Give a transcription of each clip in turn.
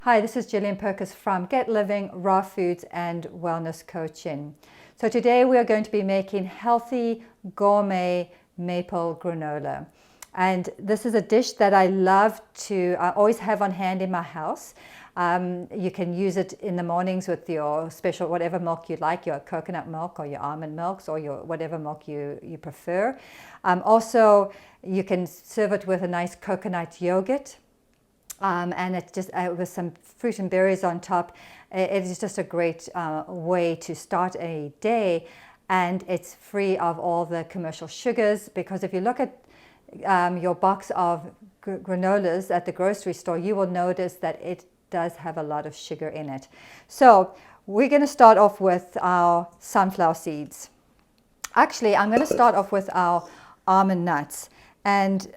Hi, this is Gillian Perkins from Get Living, Raw Foods and Wellness Coaching. So today we are going to be making healthy gourmet maple granola. And this is a dish that I always have on hand in my house. You can use it in the mornings with your special, whatever milk you like, your coconut milk or your almond milks or your whatever milk you prefer. Also, you can serve it with a nice coconut yogurt. And it's just with some fruit and berries on top. It is just a great way to start a day, and it's free of all the commercial sugars, because if you look at your box of granolas at the grocery store, you will notice that it does have a lot of sugar in it. So we're going to start off with our sunflower seeds. Actually, I'm going to start off with our almond nuts, and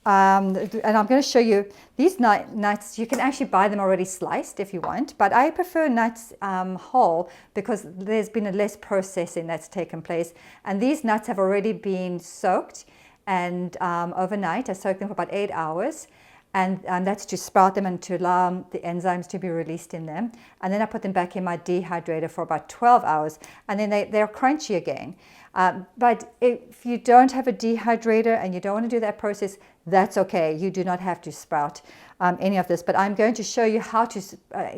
I'm going to show you these nuts. You can actually buy them already sliced if you want, but I prefer nuts whole because there's been a less processing that's taken place. And these nuts have already been soaked and overnight. I soaked them for about 8 hours, and that's to sprout them and to allow the enzymes to be released in them. And then I put them back in my dehydrator for about 12 hours, and then they're crunchy again. But if you don't have a dehydrator and you don't want to do that process, that's okay. You do not have to sprout any of this. But I'm going to show you how to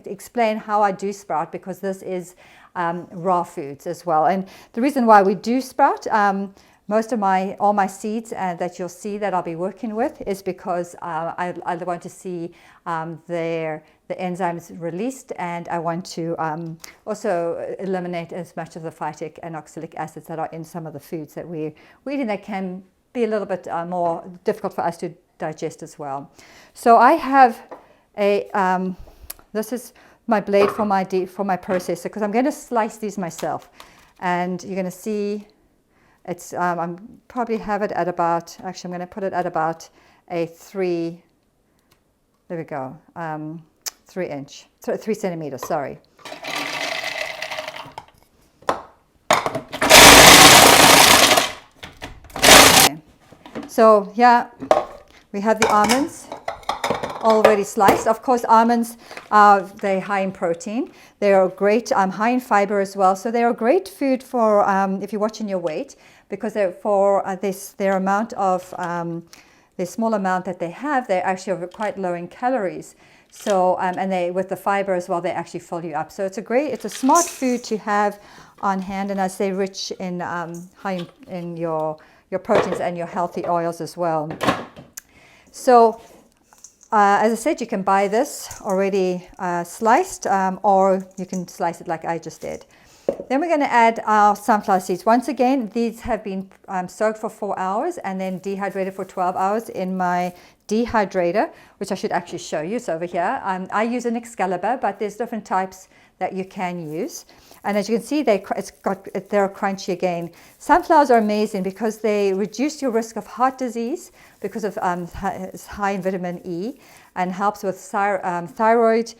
explain how I do sprout, because this is raw foods as well. And the reason why we do sprout all my seeds that you'll see that I'll be working with is because I want to see the enzymes released, and I want to also eliminate as much of the phytic and oxalic acids that are in some of the foods that we're eating that can be a little bit more difficult for us to digest as well. So I have this is my blade for my processor, because I'm going to slice these myself, and you're going to see it's I'm probably have it at about, actually I'm going to put it at about a 3 centimeters, sorry. Okay. So yeah, we have the almonds already sliced. Of course, almonds, they're high in protein. They are great, high in fiber as well. So they're a great food for if you're watching your weight, because their amount of the small amount that they have, they're actually quite low in calories. So and they, with the fiber as well, they actually fill you up. So it's a smart food to have on hand, and I say rich in high in your proteins and your healthy oils as well. So as I said, you can buy this already sliced, or you can slice it like I just did. Then we're going to add our sunflower seeds. Once again, these have been soaked for 4 hours and then dehydrated for 12 hours in my dehydrator, which I should actually show you. It's over here. I use an Excalibur, but there's different types that you can use. And as you can see, they're crunchy again. Sunflowers are amazing because they reduce your risk of heart disease because of it's high in vitamin E, and helps with thyroid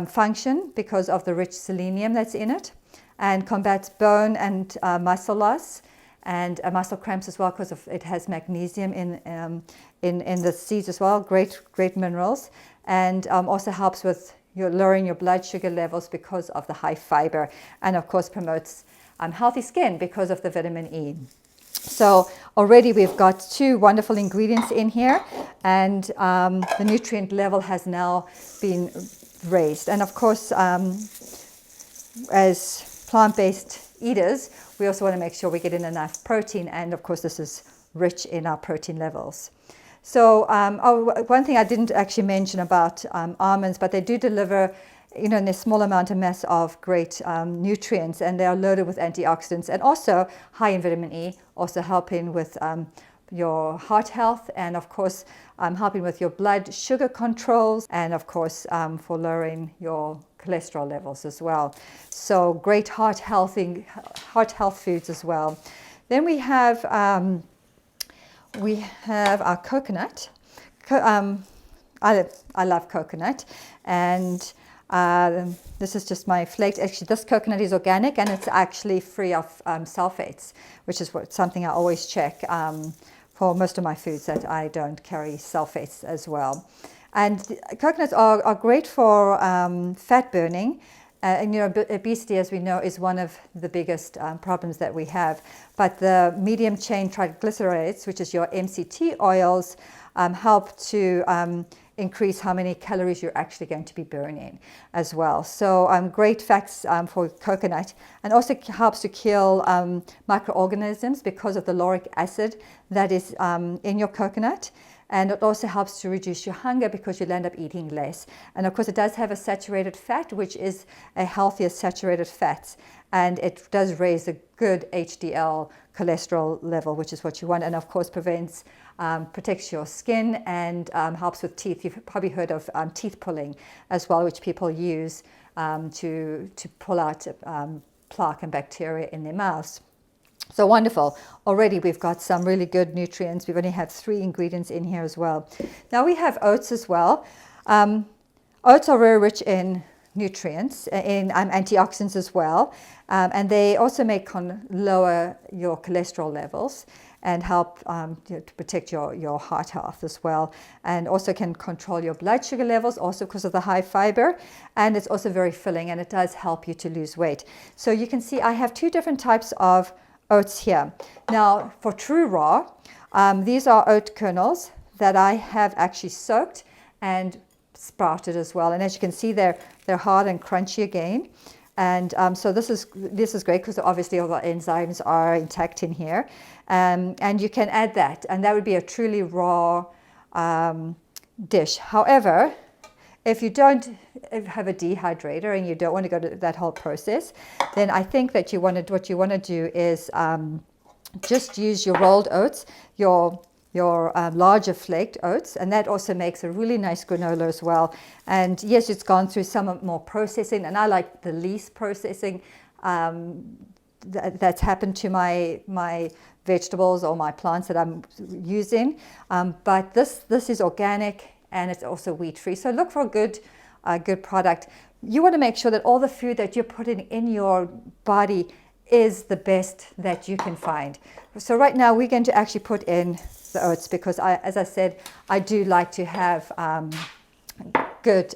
function because of the rich selenium that's in it, and combats bone and muscle loss and muscle cramps as well, because it has magnesium in the seeds as well. Great minerals, and also helps with lowering your blood sugar levels because of the high fiber, and of course promotes healthy skin because of the vitamin E. So already we've got 2 wonderful ingredients in here, and the nutrient level has now been raised. And of course, as plant-based eaters, we also want to make sure we get in enough protein, and of course this is rich in our protein levels. So one thing I didn't actually mention about almonds, but they do deliver, in a small amount of mass of great nutrients, and they are loaded with antioxidants and also high in vitamin E, also helping with your heart health, and of course helping with your blood sugar controls, and of course for lowering your cholesterol levels as well. So great heart health foods as well. Then we have our coconut. I love coconut, and this is just my flakes. Actually, this coconut is organic, and it's actually free of sulfates, which is something I always check for most of my foods, that I don't carry sulfates as well. And coconuts are great for fat burning. And obesity, as we know, is one of the biggest problems that we have. But the medium chain triglycerides, which is your MCT oils, help to increase how many calories you're actually going to be burning as well. So great fats for coconut, and also helps to kill microorganisms because of the lauric acid that is in your coconut. And it also helps to reduce your hunger because you'll end up eating less. And of course, it does have a saturated fat, which is a healthier saturated fat. And it does raise a good HDL cholesterol level, which is what you want. And of course, protects your skin and helps with teeth. You've probably heard of teeth pulling as well, which people use to pull out plaque and bacteria in their mouths. So wonderful. Already we've got some really good nutrients. We've only had 3 ingredients in here as well. Now we have oats as well. Oats are very rich in nutrients, in antioxidants as well. And they also lower your cholesterol levels and help to protect your heart health as well. And also can control your blood sugar levels, also because of the high fiber. And it's also very filling, and it does help you to lose weight. So you can see I have 2 different types of oats here. Now for true raw, these are oat kernels that I have actually soaked and sprouted as well. And as you can see, they're hard and crunchy again. And so this is great because obviously all the enzymes are intact in here. And you can add that, and that would be a truly raw dish. However, if you don't have a dehydrator and you don't want to go to that whole process, then I think that what you want to do is just use your rolled oats, your larger flaked oats, and that also makes a really nice granola as well. And yes, it's gone through some more processing, and I like the least processing that's happened to my vegetables or my plants that I'm using. But this is organic, and it's also wheat-free. So look for a good product. You want to make sure that all the food that you're putting in your body is the best that you can find. So right now we're going to actually put in the oats because, as I said, I do like to have good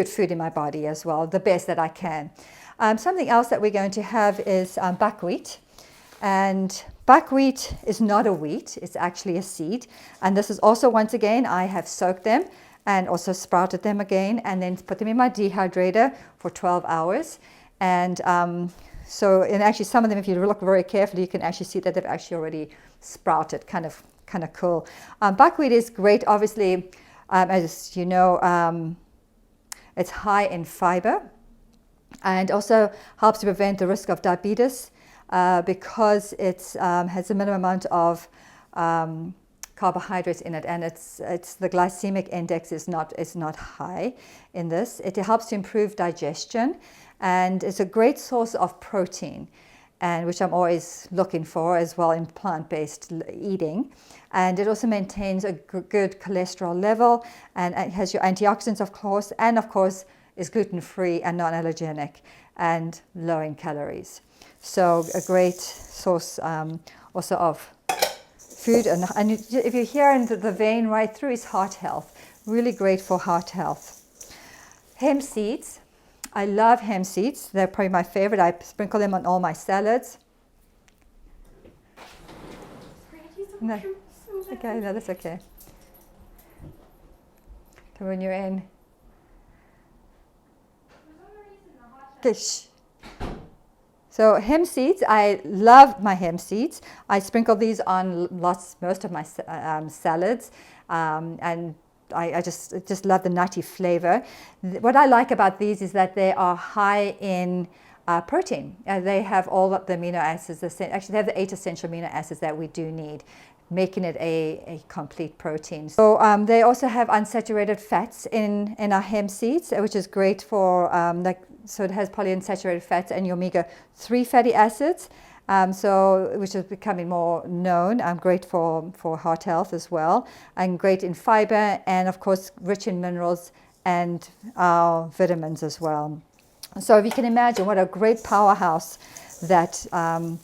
food in my body as well, the best that I can. Something else that we're going to have is buckwheat. And buckwheat is not a wheat, it's actually a seed. And this is also, once again, I have soaked them and also sprouted them again and then put them in my dehydrator for 12 hours. And and actually some of them, if you look very carefully, you can actually see that they've actually already sprouted, kind of cool. Buckwheat is great, obviously, as you know, it's high in fiber and also helps to prevent the risk of diabetes. Because it has a minimum amount of carbohydrates in it, and it's the glycemic index is not high in this. It helps to improve digestion, and it's a great source of protein, and which I'm always looking for as well in plant-based eating. And it also maintains a good cholesterol level, and it has your antioxidants, of course, and of course is gluten-free and non-allergenic and low in calories. So a great source also of food. And if you're here in the vein right through is heart health. Really great for heart health. Hemp seeds. I love hemp seeds. They're probably my favorite. I sprinkle them on all my salads. No. Okay, no, that's okay. So when you're in. Okay, shh. So hemp seeds, I love my hemp seeds. I sprinkle these on most of my salads, and I just love the nutty flavor. What I like about these is that they are high in protein. They have all of the amino acids. Actually, they have the 8 essential amino acids that we do need, making it a complete protein. So they also have unsaturated fats in our hemp seeds, which is great for so it has polyunsaturated fats and your omega-3 fatty acids, which is becoming more known. Great for heart health as well, and great in fiber, and of course rich in minerals and vitamins as well. So if you can imagine what a great powerhouse that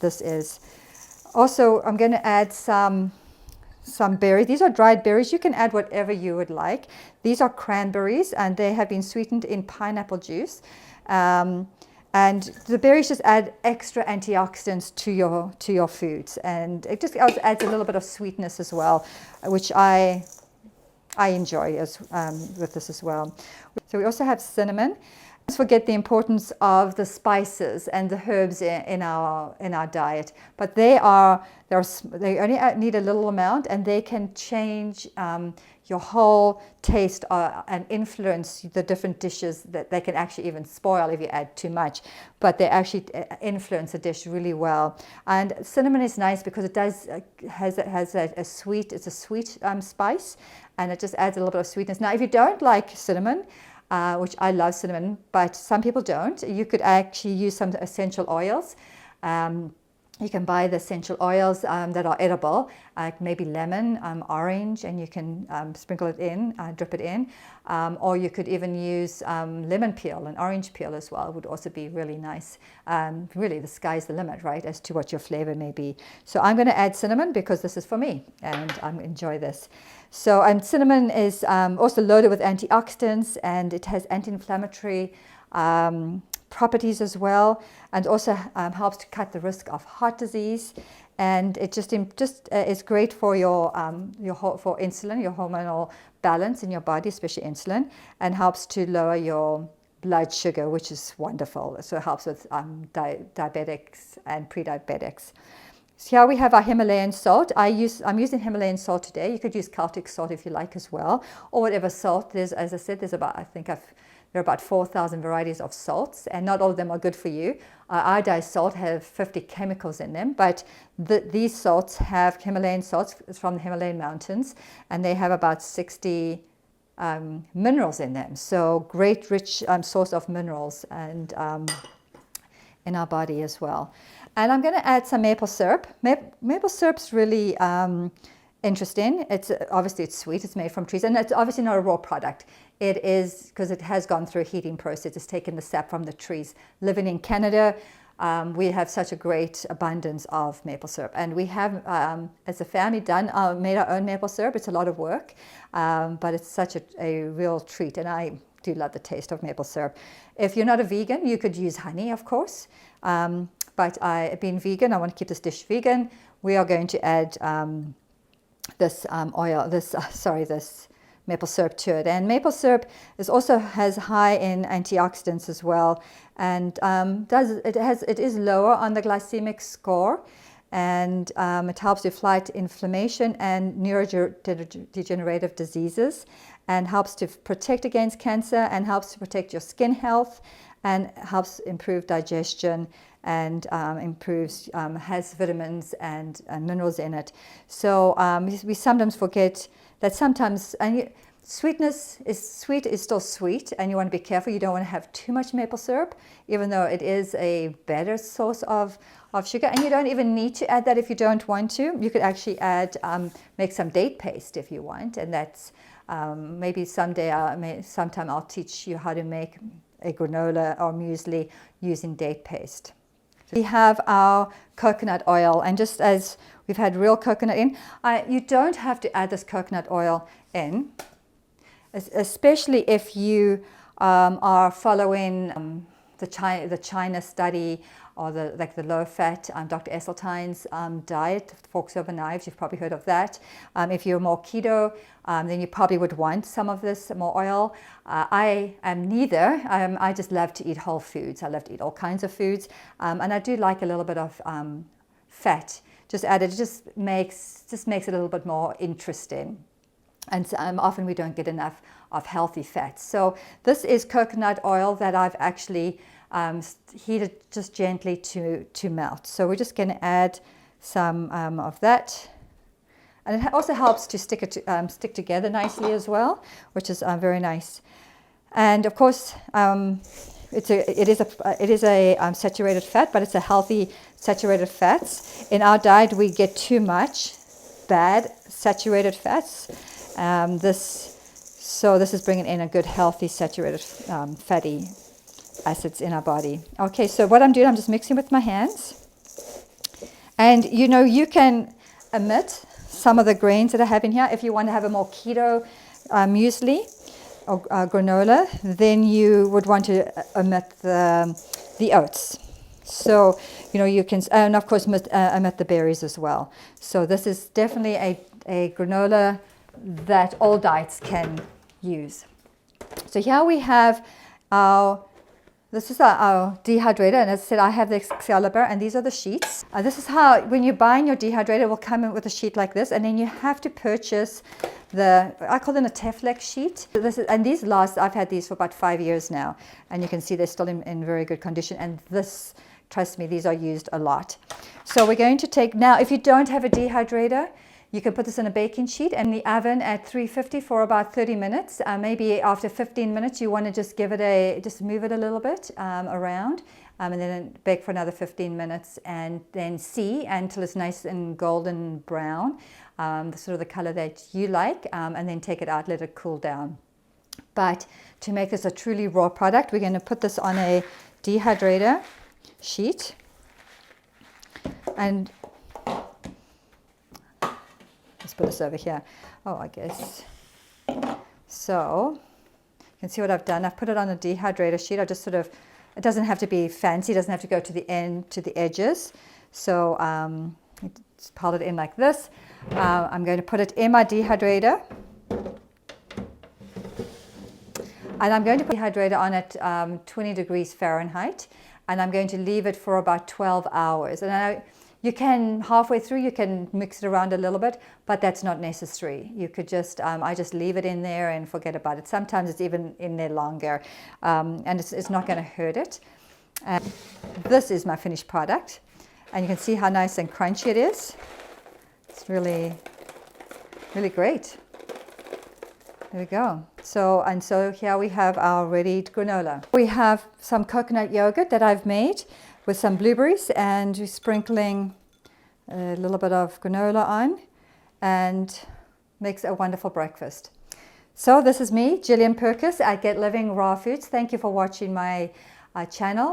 this is. Also, I'm going to add some some berries. These are dried berries. You can add whatever you would like. These are cranberries, and they have been sweetened in pineapple juice. And the berries just add extra antioxidants to your foods, and it just also adds a little bit of sweetness as well, which I enjoy with this as well. So we also have cinnamon. Let's forget the importance of the spices and the herbs in our diet, but they only need a little amount, and they can change your whole taste and influence the different dishes. That they can actually even spoil if you add too much, but they actually influence a dish really well. And cinnamon is nice because it has a sweet. It's a sweet spice, and it just adds a little bit of sweetness. Now, if you don't like cinnamon, which I love cinnamon, but some people don't, you could actually use some essential oils. You can buy the essential oils that are edible, like maybe lemon, orange, and you can sprinkle it in, drip it in. Or you could even use lemon peel and orange peel as well. It would also be really nice. Really, the sky's the limit, right, as to what your flavor may be. So I'm going to add cinnamon because this is for me, and I enjoy this. So, and cinnamon is also loaded with antioxidants, and it has anti-inflammatory properties as well, and also helps to cut the risk of heart disease. And it just is great for for insulin, your hormonal balance in your body, especially insulin, and helps to lower your blood sugar, which is wonderful. So it helps with diabetics and pre-diabetics. So here we have our Himalayan salt. I'm using Himalayan salt today. You could use Celtic salt if you like as well, or whatever salt. There's, as I said, there are about 4,000 varieties of salts, and not all of them are good for you. Iodized salt have 50 chemicals in them, but these salts have Himalayan salts from the Himalayan mountains, and they have about 60 minerals in them. So great, rich source of minerals and in our body as well. And I'm going to add some maple syrup. Maple syrup's really interesting. Obviously it's sweet. It's made from trees, and it's obviously not a raw product. It is because it has gone through a heating process. It's taken the sap from the trees. Living in Canada, we have such a great abundance of maple syrup, and we have, as a family, made our own maple syrup. It's a lot of work, but it's such a real treat, and I do love the taste of maple syrup. If you're not a vegan, you could use honey, of course. But being vegan, I want to keep this dish vegan. We are going to add this maple syrup to it. And maple syrup has high in antioxidants as well, and it is lower on the glycemic score, and it helps to fight inflammation and neurodegenerative diseases, and helps to protect against cancer, and helps to protect your skin health, and helps improve digestion, and has vitamins and minerals in it. So we sometimes forget that sometimes, sweet is still sweet, and you want to be careful. You don't want to have too much maple syrup, even though it is a better source of sugar. And you don't even need to add that if you don't want to. You could actually make some date paste if you want, and that's maybe sometime I'll teach you how to make a granola or muesli using date paste. We have our coconut oil, and just as we've had real coconut in, you don't have to add this coconut oil in, especially if you are following the China study, or the low-fat Dr. Esselstyn's diet, forks over knives. You've probably heard of that. If you're more keto, then you probably would want some of this more oil. I am neither. I just love to eat whole foods. I love to eat all kinds of foods, and I do like a little bit of fat just added. It just makes it a little bit more interesting. And so, often we don't get enough of healthy fats. So this is coconut oil that I've actually heated just gently to melt. So we're just going to add some of that, and it also helps to stick together nicely as well, which is very nice. And of course, it is a saturated fat, but it's a healthy saturated fats. In our diet, we get too much bad saturated fats. This is bringing in a good healthy saturated fatty acids in our body. Okay, so what I'm doing, I'm just mixing with my hands. And you can omit some of the grains that I have in here. If you want to have a more keto muesli or granola, then you would want to omit the oats. So, you know, you can, and of course omit the berries as well. So this is definitely a granola that all diets can use. So here we have this is our dehydrator, and as I said, I have the Excalibur, and these are the sheets. This is how, when you're buying your dehydrator, it will come in with a sheet like this, and then you have to purchase I call them a Teflex sheet. And these last, I've had these for about 5 years now, and you can see they're still in very good condition, and this, trust me, these are used a lot. So we're going to take, now if you don't have a dehydrator, you can put this in a baking sheet in the oven at 350 for about 30 minutes. Maybe after 15 minutes, you want to just give it just move it a little bit around, and then bake for another 15 minutes, and then see until it's nice and golden brown, sort of the color that you like, and then take it out, let it cool down. But to make this a truly raw product, we're going to put this on a dehydrator sheet, and let's put this over here. Oh, I guess. So you can see what I've done. I've put it on a dehydrator sheet. I just sort of, it doesn't have to be fancy. It doesn't have to go to the end, to the edges. So just pile it in like this. I'm going to put it in my dehydrator. And I'm going to put the dehydrator on at 20 degrees Fahrenheit. And I'm going to leave it for about 12 hours. And you can, halfway through, you can mix it around a little bit, but that's not necessary. You could just, I just leave it in there and forget about it. Sometimes it's even in there longer, and it's not going to hurt it. This is my finished product, and you can see how nice and crunchy it is. It's really, really great. There we go. So here we have our ready granola. We have some coconut yogurt that I've made with some blueberries, and we're sprinkling a little bit of granola on, and makes a wonderful breakfast. So this is me, Gillian Perkis at Get Living Raw Foods. Thank you for watching my channel.